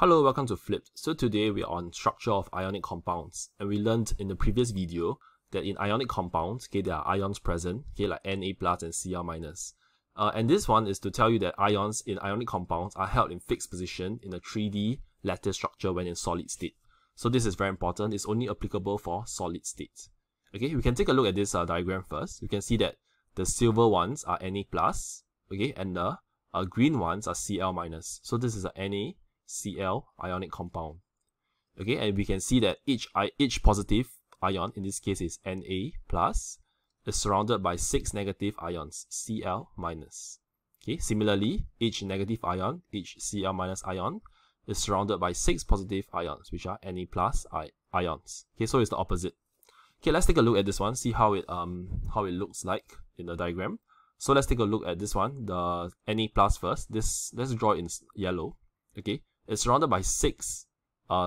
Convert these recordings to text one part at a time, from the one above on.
Hello, welcome to Flipped. So today we are on structure of ionic compounds, and we learned in the previous video that in ionic compounds, there are ions present, like Na plus and Cl minus. And this one is to tell you that ions in ionic compounds are held in fixed position in a 3D lattice structure when in solid state. So this is very important. It's only applicable for solid state. Okay, we can take a look at this diagram first. You can see that the silver ones are Na plus, okay, and the green ones are Cl minus. So this is a NaCl ionic compound. Okay, and we can see that each positive ion, in this case is Na plus, is surrounded by 6 negative ions, Cl minus. Okay, similarly, each negative ion, each Cl minus ion, is surrounded by 6 positive ions, which are Na plus ions. Okay, so it's the opposite. Okay, let's take a look at this one, see how it looks like in the diagram. So let's take a look at this one, the Na plus first. Let's draw it in yellow. Okay, it's surrounded by 6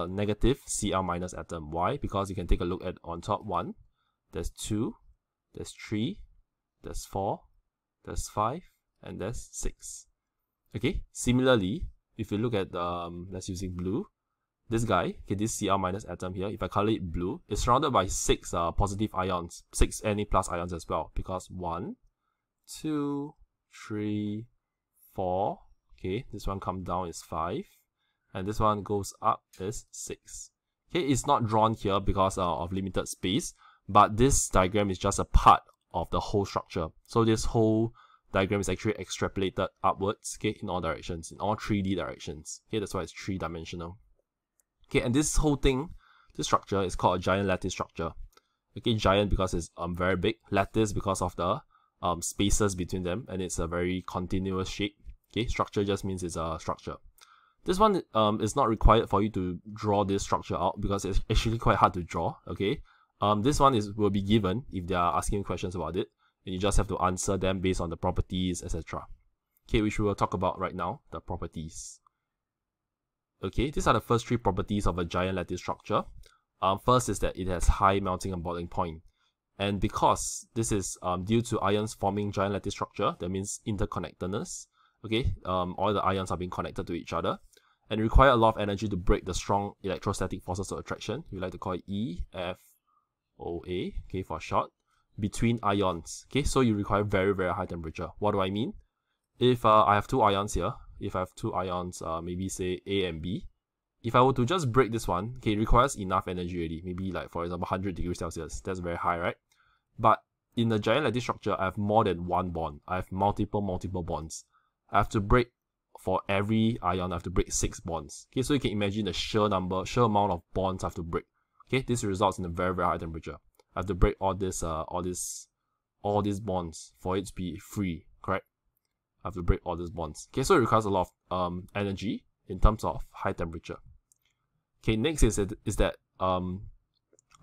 negative Cl minus atom. Why? Because you can take a look at on top 1, there's 2, there's 3, there's 4, there's 5, and there's 6. Okay, similarly, if you look at let's using blue, this guy, okay, this Cl minus atom here, if I color it blue, it's surrounded by 6 positive ions, 6 Na plus ions as well, because 1, 2, 3, 4, okay, this one comes down is 5, and this one goes up is 6. Okay, it's not drawn here because of limited space, but this diagram is just a part of the whole structure. So this whole diagram is actually extrapolated upwards, okay, in all directions, in all 3D directions. Okay, that's why it's 3-dimensional. Okay, and this whole thing, this structure is called a giant lattice structure. Okay, giant because it's very big, lattice because of the spaces between them, and it's a very continuous shape. Okay, structure just means it's a structure. This one is not required for you to draw this structure out because it's actually quite hard to draw. Okay, this one will be given if they are asking questions about it, and you just have to answer them based on the properties, etc. Okay, which we will talk about right now, the properties. Okay, these are the first 3 properties of a giant lattice structure. First is that it has high melting and boiling point. And because this is due to ions forming giant lattice structure, that means interconnectedness. Okay, all the ions are being connected to each other, and require a lot of energy to break the strong electrostatic forces of attraction. We like to call it EFOA, okay, for short, between ions. Okay, so you require very, very high temperature. What do I mean? If I have 2 ions here, if I have 2 ions, maybe say A and B, if I were to just break this one, okay, it requires enough energy already. Maybe like, for example, 100 degrees Celsius. That's very high, right? But in the giant lattice structure, I have more than one bond. I have multiple bonds. I have to break, for every ion, I have to break 6 bonds. Okay, so you can imagine the sheer amount of bonds I have to break. Okay, this results in a very, very high temperature. I have to break all these bonds for it to be free, correct? I have to break all these bonds. Okay, so it requires a lot of energy in terms of high temperature. Okay, next is that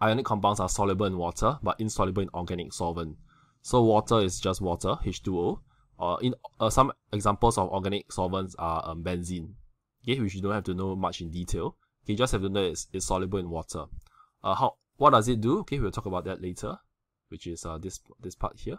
ionic compounds are soluble in water but insoluble in organic solvent. So water is just water, H2O. Some examples of organic solvents are benzene, okay, which you don't have to know much in detail. Okay, you just have to know it's soluble in water. What does it do? Okay, we'll talk about that later, which is this part here.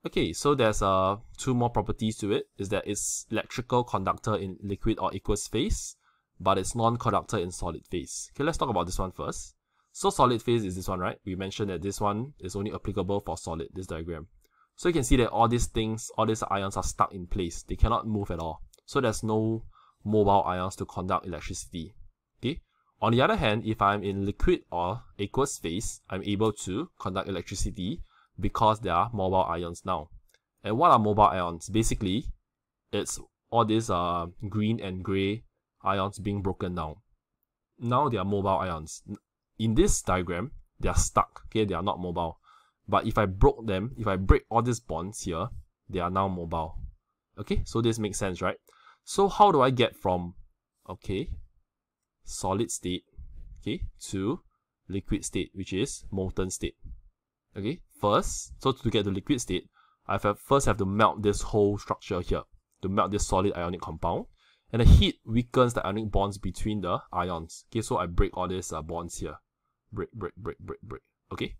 Okay, so there's 2 more properties to it. Is that it's electrical conductor in liquid or aqueous phase, but it's non-conductor in solid phase. Okay, let's talk about this one first. So solid phase is this one, right? We mentioned that this one is only applicable for solid, this diagram. So you can see that all these ions are stuck in place. They cannot move at all. So there's no mobile ions to conduct electricity. Okay. On the other hand, if I'm in liquid or aqueous phase, I'm able to conduct electricity because there are mobile ions now. And what are mobile ions? Basically, it's all these green and gray ions being broken down. Now they are mobile ions. In this diagram, they are stuck. Okay, they are not mobile. But if I broke them, if I break all these bonds here, they are now mobile. Okay, so this makes sense, right? So how do I get from, okay, solid state, okay, to liquid state, which is molten state? Okay, first, so to get to liquid state, I first have to melt this whole structure here, to melt this solid ionic compound. And the heat weakens the ionic bonds between the ions. Okay, so I break all these bonds here. Break. Okay.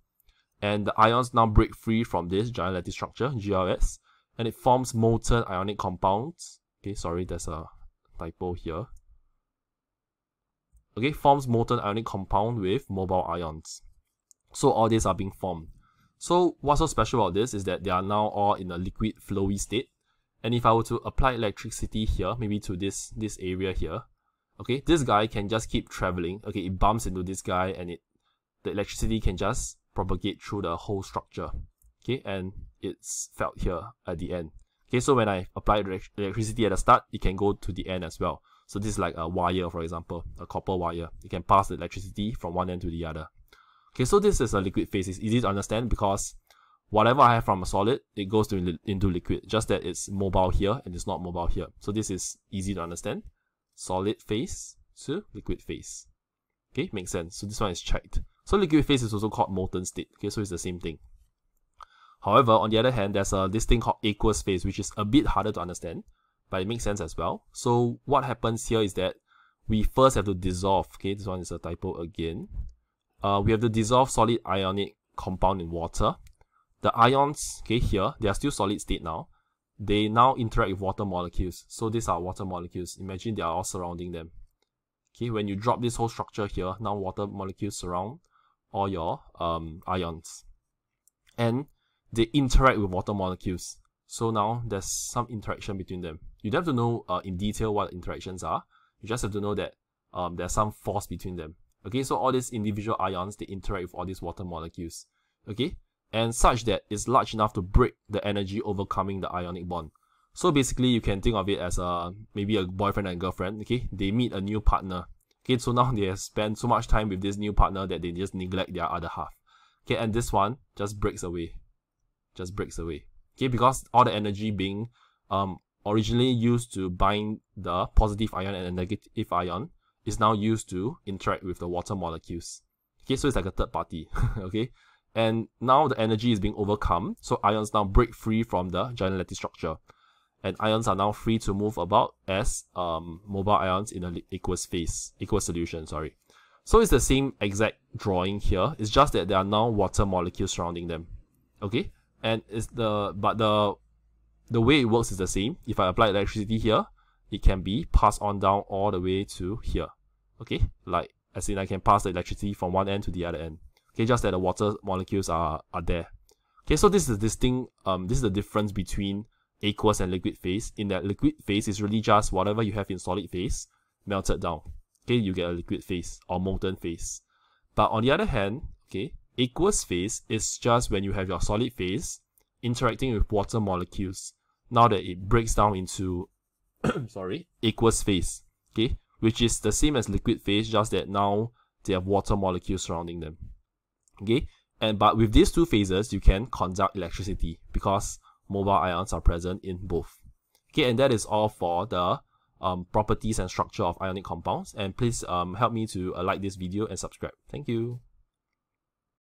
And the ions now break free from this giant lattice structure, GLS, and it forms molten ionic compounds. Okay, sorry, there's a typo here. okay, forms molten ionic compound with mobile ions. So all these are being formed. So what's so special about this is that they are now all in a liquid flowy state. And if I were to apply electricity here, maybe to this area here, okay, this guy can just keep traveling. Okay, it bumps into this guy and the electricity can just propagate through the whole structure. Okay, and it's felt here at the end. Okay, so when I apply electricity at the start, it can go to the end as well. So this is like a wire, for example, a copper wire. It can pass the electricity from one end to the other. Okay, so this is a liquid phase. It's easy to understand because whatever I have from a solid, it goes into liquid. Just that it's mobile here and it's not mobile here. So this is easy to understand. Solid phase to liquid phase. Okay, makes sense. So this one is checked. So liquid phase is also called molten state. Okay, so it's the same thing. However, on the other hand, there's this thing called aqueous phase, which is a bit harder to understand, but it makes sense as well. So what happens here is that we first have to dissolve. Okay, this one is a typo again. We have to dissolve solid ionic compound in water. The ions, okay, here, they are still solid state now. They now interact with water molecules. So these are water molecules. Imagine they are all surrounding them. Okay, when you drop this whole structure here, now water molecules surround all your ions. And they interact with water molecules. So now there's some interaction between them. You don't have to know in detail what interactions are. You just have to know that there's some force between them. Okay, so all these individual ions, they interact with all these water molecules. Okay, and such that it's large enough to break the energy overcoming the ionic bond. So basically, you can think of it as maybe a boyfriend and girlfriend. Okay, they meet a new partner. Okay, so now they have spent so much time with this new partner that they just neglect their other half. Okay, and this one just breaks away. Just breaks away. Okay, because all the energy being originally used to bind the positive ion and the negative ion is now used to interact with the water molecules. Okay, so it's like a third party. Okay, and now the energy is being overcome, so ions now break free from the giant lattice structure, and ions are now free to move about as mobile ions in an aqueous phase, aqueous solution. Sorry. So it's the same exact drawing here. It's just that there are now water molecules surrounding them. Okay. And the way it works is the same. If I apply electricity here, it can be passed on down all the way to here. Okay, like as in I can pass the electricity from one end to the other end. Okay, just that the water molecules are there. Okay, so this is this is the difference between aqueous and liquid phase. In that liquid phase is really just whatever you have in solid phase melted down. Okay, you get a liquid phase or molten phase. But on the other hand, okay, aqueous phase is just when you have your solid phase interacting with water molecules. Now that it breaks down into aqueous phase, okay, which is the same as liquid phase, just that now they have water molecules surrounding them. Okay, but with these two phases, you can conduct electricity because mobile ions are present in both. Okay, and that is all for the properties and structure of ionic compounds. And please help me to like this video and subscribe. Thank you.